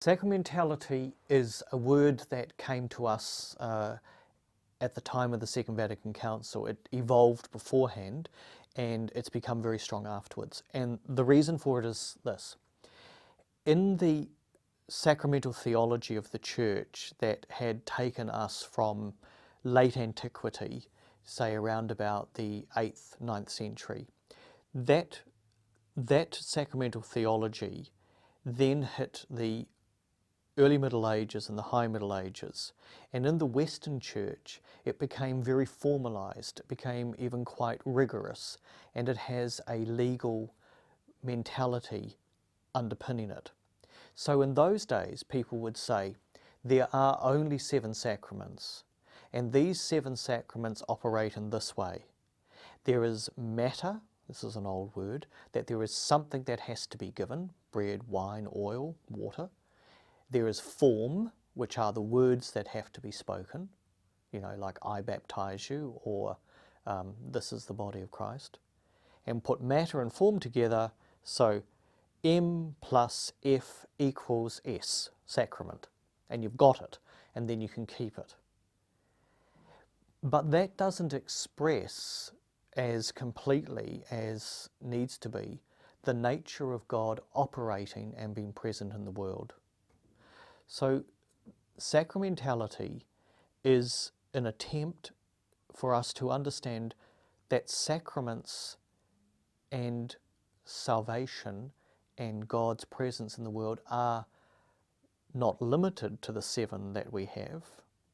Sacramentality is a word that came to us at the time of the Second Vatican Council. It evolved beforehand and it's become very strong afterwards. And the reason for it is this. In the sacramental theology of the Church that had taken us from late antiquity, say around about the 8th, 9th century, that sacramental theology then hit the early Middle Ages and the High Middle Ages. And in the Western Church, it became very formalized, it became even quite rigorous, and it has a legal mentality underpinning it. So in those days, people would say, there are only 7 sacraments, and these 7 sacraments operate in this way. There is matter, this is an old word, that there is something that has to be given, bread, wine, oil, water. There is form, which are the words that have to be spoken, you know, like I baptize you, or this is the body of Christ. And put matter and form together, so M plus F equals S, sacrament. And you've got it, and then you can keep it. But that doesn't express as completely as needs to be the nature of God operating and being present in the world. So sacramentality is an attempt for us to understand that sacraments and salvation and God's presence in the world are not limited to the 7 that we have.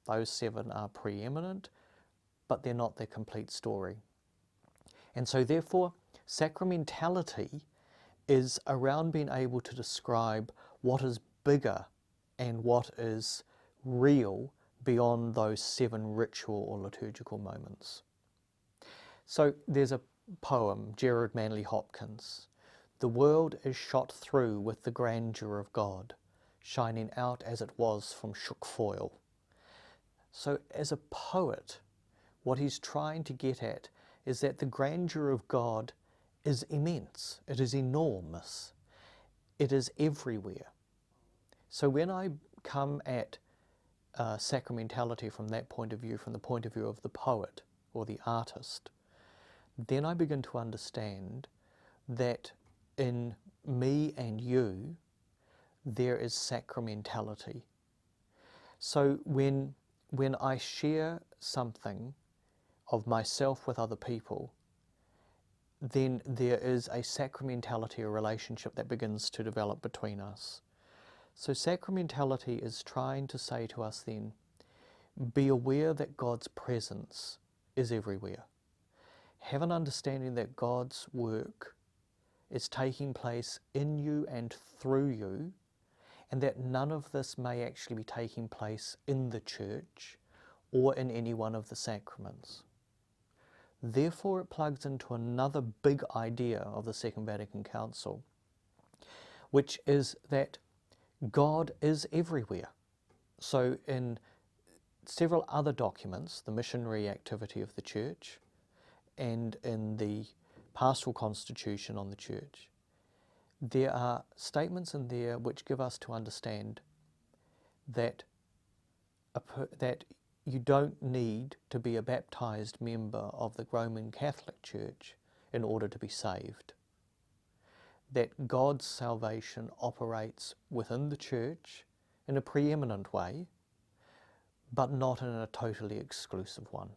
Those 7 are preeminent, but they're not the complete story. And so therefore, sacramentality is around being able to describe what is bigger and what is real beyond those 7 ritual or liturgical moments. So there's a poem, Gerard Manley Hopkins. The world is shot through with the grandeur of God, shining out as it was from shook foil. So as a poet, what he's trying to get at is that the grandeur of God is immense, it is enormous, it is everywhere. So when I come at sacramentality from that point of view, from the point of view of the poet or the artist, then I begin to understand that in me and you, there is sacramentality. So when I share something of myself with other people, then there is a sacramentality, a relationship that begins to develop between us. So sacramentality is trying to say to us then, be aware that God's presence is everywhere. Have an understanding that God's work is taking place in you and through you, and that none of this may actually be taking place in the church or in any one of the sacraments. Therefore, it plugs into another big idea of the Second Vatican Council, which is that God is everywhere. So in several other documents, the missionary activity of the Church, and in the pastoral constitution on the Church, there are statements in there which give us to understand that that you don't need to be a baptized member of the Roman Catholic Church in order to be saved. That God's salvation operates within the Church in a preeminent way, but not in a totally exclusive one.